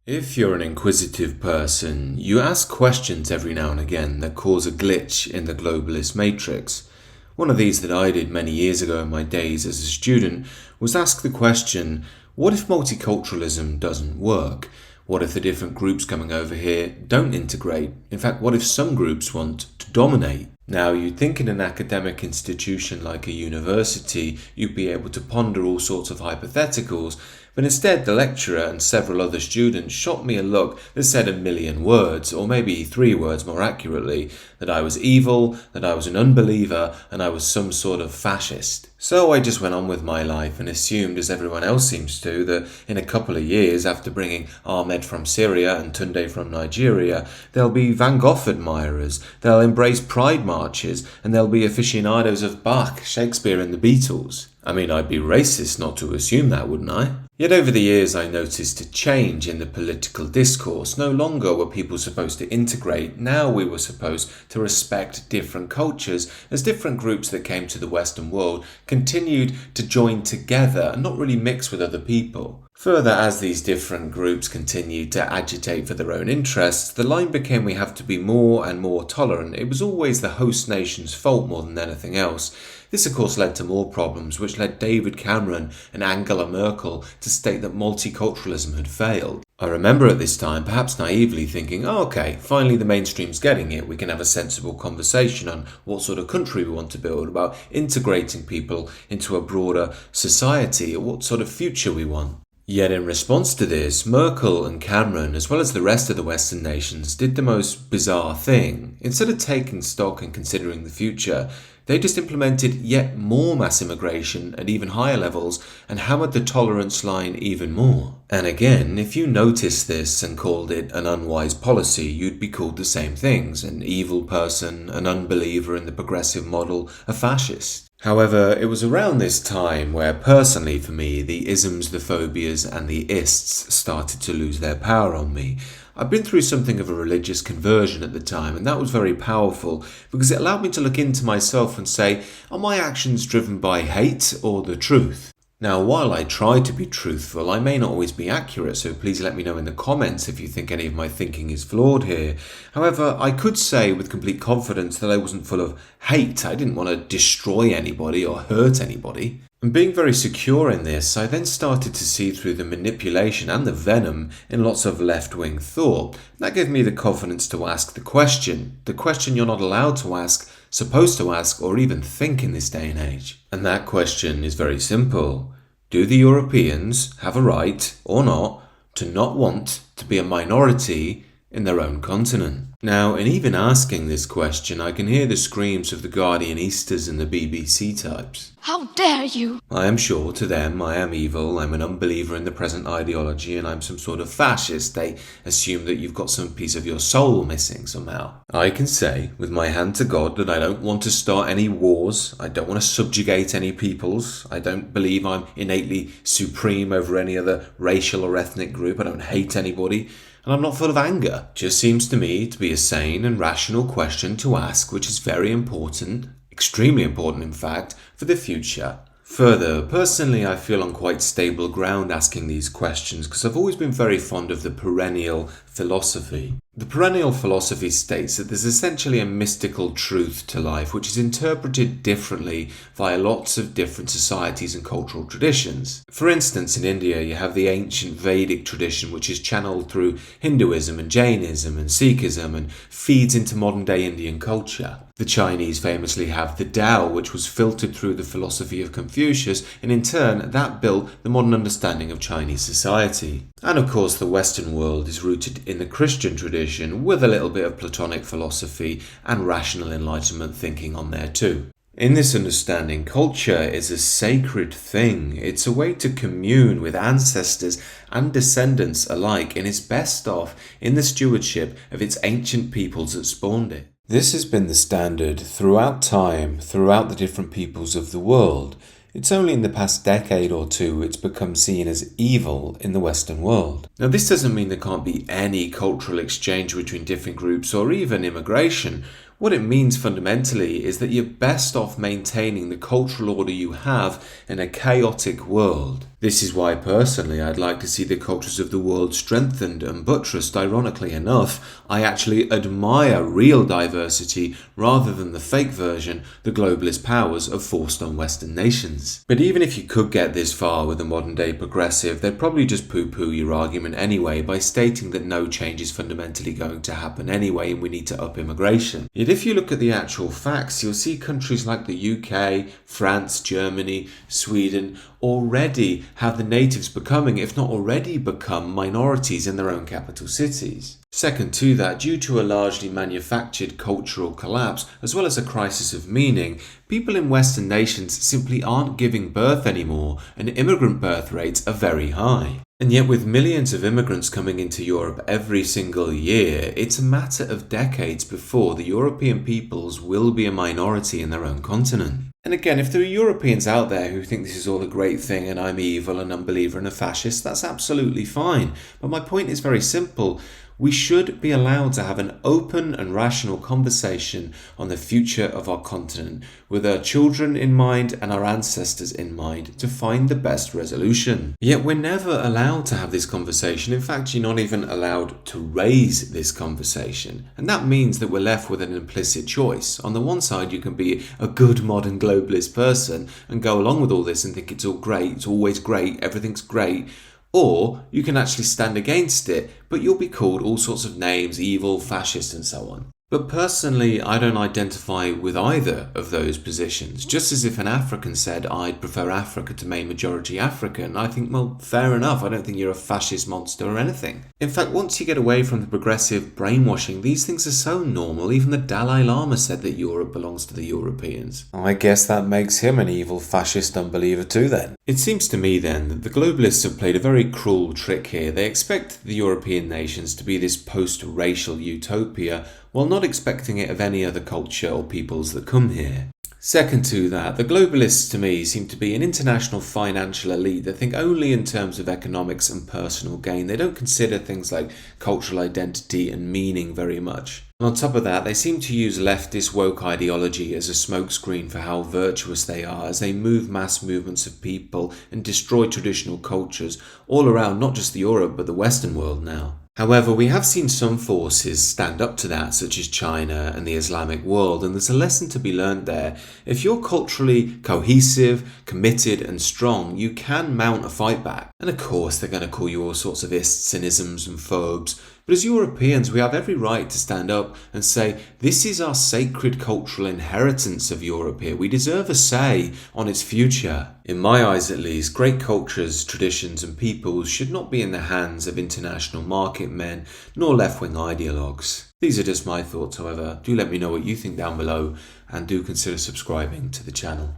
If you're an inquisitive person, you ask questions every now and again that cause a glitch in the globalist matrix. One of these that I did many years ago in my days as a student was ask the question, what if multiculturalism doesn't work? What if the different groups coming over here don't integrate? In fact, what if some groups want to dominate? Now, you'd think in an academic institution like a university, you'd be able to ponder all sorts of hypotheticals, but instead the lecturer and several other students shot me a look that said a million words, or maybe 3 words more accurately, that I was evil, that I was an unbeliever, and I was some sort of fascist. So I just went on with my life and assumed, as everyone else seems to, that in a couple of years, after bringing Ahmed from Syria and Tunde from Nigeria, there'll be Van Gogh admirers, they'll embrace pride marches, and there'll be aficionados of Bach, Shakespeare and the Beatles. I mean, I'd be racist not to assume that, wouldn't I? Yet over the years I noticed a change in the political discourse. No longer were people supposed to integrate, now we were supposed to respect different cultures as different groups that came to the Western world continued to join together and not really mix with other people. Further, as these different groups continued to agitate for their own interests, the line became we have to be more and more tolerant. It was always the host nation's fault more than anything else. This of course led to more problems, which led David Cameron and Angela Merkel to state that multiculturalism had failed. I remember at this time, perhaps naively, thinking, okay, finally the mainstream's getting it, we can have a sensible conversation on what sort of country we want to build, about integrating people into a broader society, or what sort of future we want. Yet in response to this, Merkel and Cameron, as well as the rest of the Western nations, did the most bizarre thing. Instead of taking stock and considering the future, they just implemented yet more mass immigration at even higher levels and hammered the tolerance line even more. And again, if you noticed this and called it an unwise policy, you'd be called the same things: an evil person, an unbeliever in the progressive model, a fascist. However, it was around this time where, personally for me, the isms, the phobias and the ists started to lose their power on me. I'd been through something of a religious conversion at the time, and that was very powerful because it allowed me to look into myself and say, are my actions driven by hate or the truth? Now, while I try to be truthful, I may not always be accurate, so please let me know in the comments if you think any of my thinking is flawed here. However, I could say with complete confidence that I wasn't full of hate. I didn't want to destroy anybody or hurt anybody. And being very secure in this, I then started to see through the manipulation and the venom in lots of left-wing thought. That gave me the confidence to ask the question you're not allowed to ask, supposed to ask, or even think in this day and age. And that question is very simple. Do the Europeans have a right, or not, to not want to be a minority in their own continent? Now, in even asking this question, I can hear the screams of the Guardianistas and the BBC types. How dare you! I am sure to them I am evil, I'm an unbeliever in the present ideology, and I'm some sort of fascist. They assume that you've got some piece of your soul missing somehow. I can say, with my hand to God, that I don't want to start any wars, I don't want to subjugate any peoples, I don't believe I'm innately supreme over any other racial or ethnic group, I don't hate anybody, and I'm not full of anger. Just seems to me to be a sane and rational question to ask, which is very important, extremely important in fact, for the future. Further, personally I feel on quite stable ground asking these questions because I've always been very fond of the Perennial philosophy. The Perennial philosophy states that there's essentially a mystical truth to life which is interpreted differently via lots of different societies and cultural traditions. For instance, in India you have the ancient Vedic tradition which is channeled through Hinduism and Jainism and Sikhism and feeds into modern day Indian culture. The Chinese famously have the Tao, which was filtered through the philosophy of Confucius, and in turn that built the modern understanding of Chinese society. And of course the Western world is rooted in the Christian tradition with a little bit of Platonic philosophy and rational enlightenment thinking on there too. In this understanding, culture is a sacred thing. It's a way to commune with ancestors and descendants alike, and is best off in the stewardship of its ancient peoples that spawned it. This has been the standard throughout time, throughout the different peoples of the world. It's only in the past decade or two it's become seen as evil in the Western world. Now, this doesn't mean there can't be any cultural exchange between different groups or even immigration. What it means fundamentally is that you're best off maintaining the cultural order you have in a chaotic world. This is why personally I'd like to see the cultures of the world strengthened and buttressed. Ironically enough, I actually admire real diversity rather than the fake version the globalist powers have forced on Western nations. But even if you could get this far with a modern day progressive, they'd probably just poo-poo your argument anyway by stating that no change is fundamentally going to happen anyway and we need to up immigration. Yet if you look at the actual facts, you'll see countries like the UK, France, Germany, Sweden already have the natives becoming, if not already become, minorities in their own capital cities. Second to that, due to a largely manufactured cultural collapse, as well as a crisis of meaning, people in Western nations simply aren't giving birth anymore, and immigrant birth rates are very high. And yet with millions of immigrants coming into Europe every single year, it's a matter of decades before the European peoples will be a minority in their own continent. And again, if there are Europeans out there who think this is all a great thing and I'm evil, an unbeliever and a fascist, that's absolutely fine. But my point is very simple. We should be allowed to have an open and rational conversation on the future of our continent, with our children in mind and our ancestors in mind, to find the best resolution. Yet we're never allowed to have this conversation. In fact, you're not even allowed to raise this conversation. And that means that we're left with an implicit choice. On the one side, you can be a good modern globalist person and go along with all this and think it's all great, it's always great, everything's great. Or you can actually stand against it, but you'll be called all sorts of names, evil, fascist, and so on. But personally, I don't identify with either of those positions. Just as if an African said, I'd prefer Africa to main majority African, I think, well, fair enough. I don't think you're a fascist monster or anything. In fact, once you get away from the progressive brainwashing, these things are so normal. Even the Dalai Lama said that Europe belongs to the Europeans. I guess that makes him an evil fascist unbeliever too then. It seems to me then that the globalists have played a very cruel trick here. They expect the European nations to be this post-racial utopia, while not expecting it of any other culture or peoples that come here. Second to that, the globalists to me seem to be an international financial elite that think only in terms of economics and personal gain. They don't consider things like cultural identity and meaning very much. And on top of that, they seem to use leftist woke ideology as a smokescreen for how virtuous they are as they move mass movements of people and destroy traditional cultures all around not just Europe but the Western world now. However, we have seen some forces stand up to that, such as China and the Islamic world, and there's a lesson to be learned there. If you're culturally cohesive, committed and strong, you can mount a fight back. And of course, they're going to call you all sorts of ists and isms and phobes. But as Europeans, we have every right to stand up and say, this is our sacred cultural inheritance of Europe here. We deserve a say on its future. In my eyes at least, great cultures, traditions and peoples should not be in the hands of international market men nor left-wing ideologues. These are just my thoughts, however. Do let me know what you think down below and do consider subscribing to the channel.